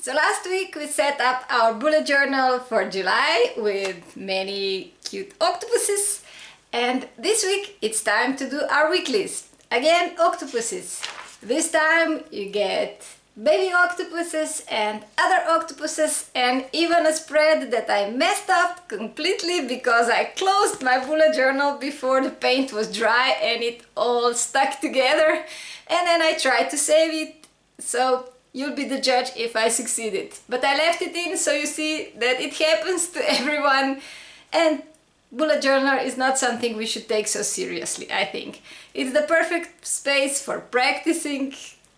So last week we set up our bullet journal for July with many cute octopuses, and this week it's time to do our weeklies. Again, octopuses. This time you get baby octopuses and other octopuses, and even a spread that I messed up completely because I closed my bullet journal before the paint was dry and it all stuck together, and then I tried to save it. So you'll be the judge if I succeeded. But I left it in so you see that it happens to everyone, and bullet journal is not something we should take so seriously, I think. It's the perfect space for practicing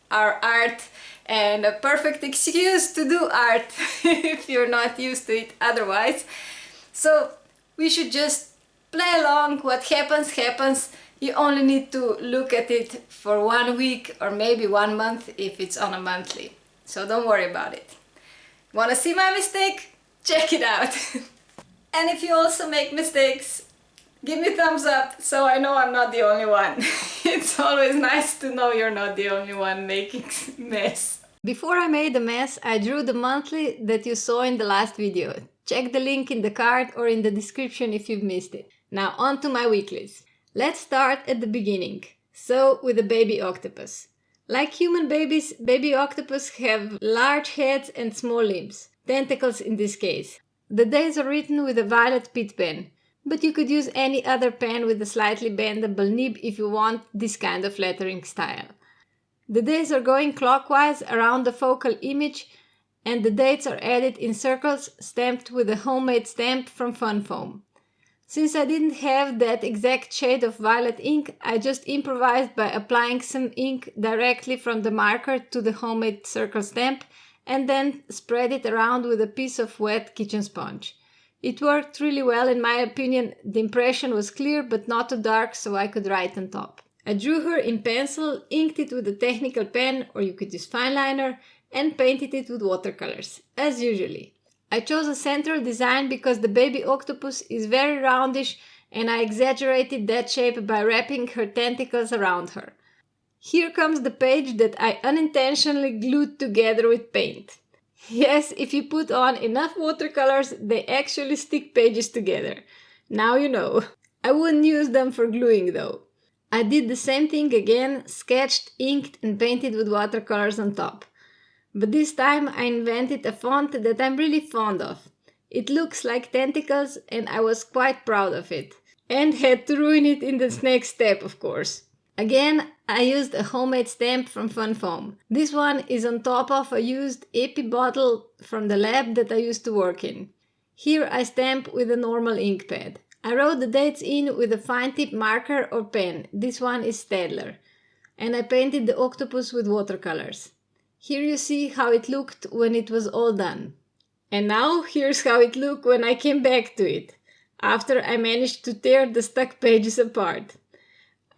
our art and a perfect excuse to do art if you're not used to it otherwise. So we should just play along. What happens, happens. You only need to look at it for 1 week or maybe 1 month if it's on a monthly. So don't worry about it. Wanna see my mistake? Check it out. And if you also make mistakes, give me a thumbs up so I know I'm not the only one. It's always nice to know you're not the only one making mess. Before I made a mess, I drew the monthly that you saw in the last video. Check the link in the card or in the description if you've missed it. Now on to my weeklies. Let's start at the beginning. So with the baby octopus. Like human babies, baby octopus have large heads and small limbs. Tentacles in this case. The days are written with a violet pit pen, but you could use any other pen with a slightly bendable nib if you want this kind of lettering style. The days are going clockwise around the focal image, and the dates are added in circles stamped with a homemade stamp from Fun Foam. Since I didn't have that exact shade of violet ink, I just improvised by applying some ink directly from the marker to the homemade circle stamp and then spread it around with a piece of wet kitchen sponge. It worked really well in my opinion. The impression was clear but not too dark, so I could write on top. I drew her in pencil, inked it with a technical pen, or you could use fine liner, and painted it with watercolors, as usually. I chose a central design because the baby octopus is very roundish and I exaggerated that shape by wrapping her tentacles around her. Here comes the page that I unintentionally glued together with paint. Yes, if you put on enough watercolors, they actually stick pages together. Now you know. I wouldn't use them for gluing though. I did the same thing again, sketched, inked and painted with watercolors on top. But this time I invented a font that I'm really fond of. It looks like tentacles and I was quite proud of it. And had to ruin it in the next step, of course. Again, I used a homemade stamp from Fun Foam. This one is on top of a used Epi bottle from the lab that I used to work in. Here I stamp with a normal ink pad. I wrote the dates in with a fine tip marker or pen. This one is Staedtler. And I painted the octopus with watercolors. Here you see how it looked when it was all done. And now here's how it looked when I came back to it, after I managed to tear the stuck pages apart.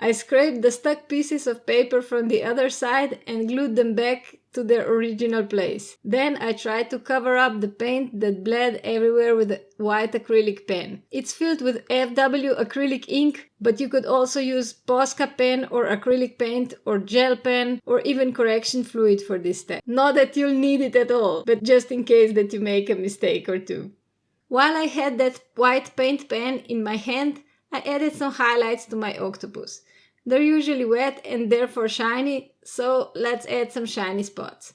I scraped the stuck pieces of paper from the other side and glued them back to their original place. Then I tried to cover up the paint that bled everywhere with a white acrylic pen. It's filled with FW acrylic ink, but you could also use Posca pen or acrylic paint or gel pen or even correction fluid for this step. Not that you'll need it at all, but just in case that you make a mistake or two. While I had that white paint pen in my hand, I added some highlights to my octopus. They're usually wet and therefore shiny, so let's add some shiny spots.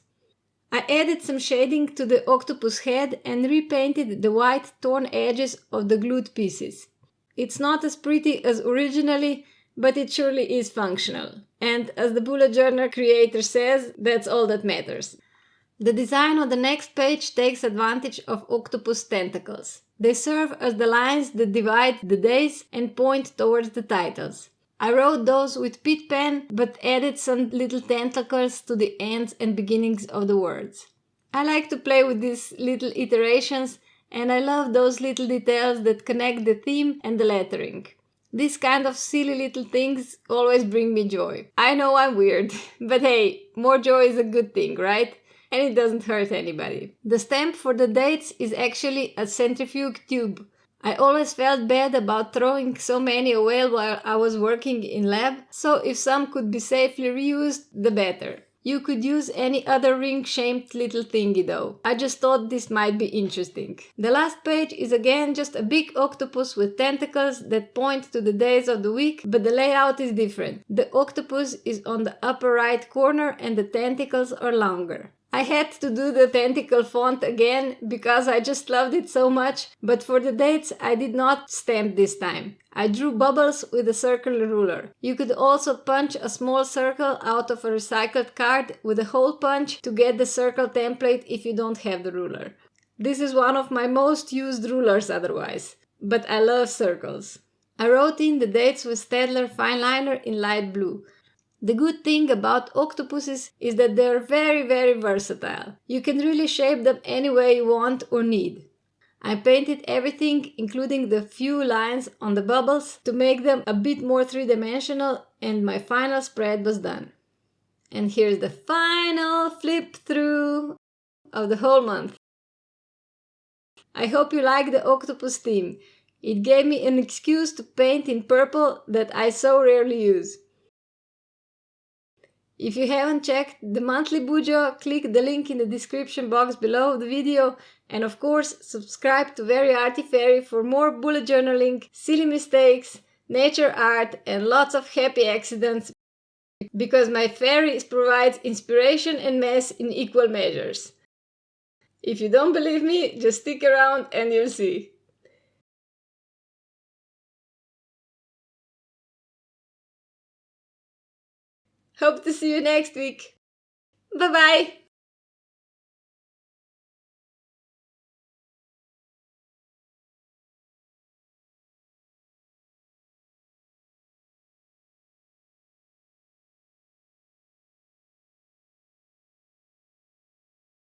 I added some shading to the octopus head and repainted the white torn edges of the glued pieces. It's not as pretty as originally, but it surely is functional. And as the bullet journal creator says, that's all that matters. The design on the next page takes advantage of octopus tentacles. They serve as the lines that divide the days and point towards the titles. I wrote those with pit pen, but added some little tentacles to the ends and beginnings of the words. I like to play with these little iterations, and I love those little details that connect the theme and the lettering. These kind of silly little things always bring me joy. I know I'm weird, but hey, more joy is a good thing, right? And it doesn't hurt anybody. The stamp for the dates is actually a centrifuge tube. I always felt bad about throwing so many away while I was working in lab, so if some could be safely reused, the better. You could use any other ring-shaped little thingy though. I just thought this might be interesting. The last page is again just a big octopus with tentacles that point to the days of the week, but the layout is different. The octopus is on the upper right corner and the tentacles are longer. I had to do the tentacle font again because I just loved it so much, but for the dates I did not stamp this time. I drew bubbles with a circle ruler. You could also punch a small circle out of a recycled card with a hole punch to get the circle template if you don't have the ruler. This is one of my most used rulers otherwise, but I love circles. I wrote in the dates with Staedtler fine liner in light blue. The good thing about octopuses is that they're very versatile. You can really shape them any way you want or need. I painted everything, including the few lines on the bubbles, to make them a bit more three-dimensional, and my final spread was done. And here's the final flip through of the whole month. I hope you like the octopus theme. It gave me an excuse to paint in purple that I so rarely use. If you haven't checked the monthly Bujo, click the link in the description box below the video, and of course subscribe to Very Arty Fairy for more bullet journaling, silly mistakes, nature art and lots of happy accidents, because my fairy provides inspiration and mess in equal measures. If you don't believe me, just stick around and you'll see. Hope to see you next week. Bye bye!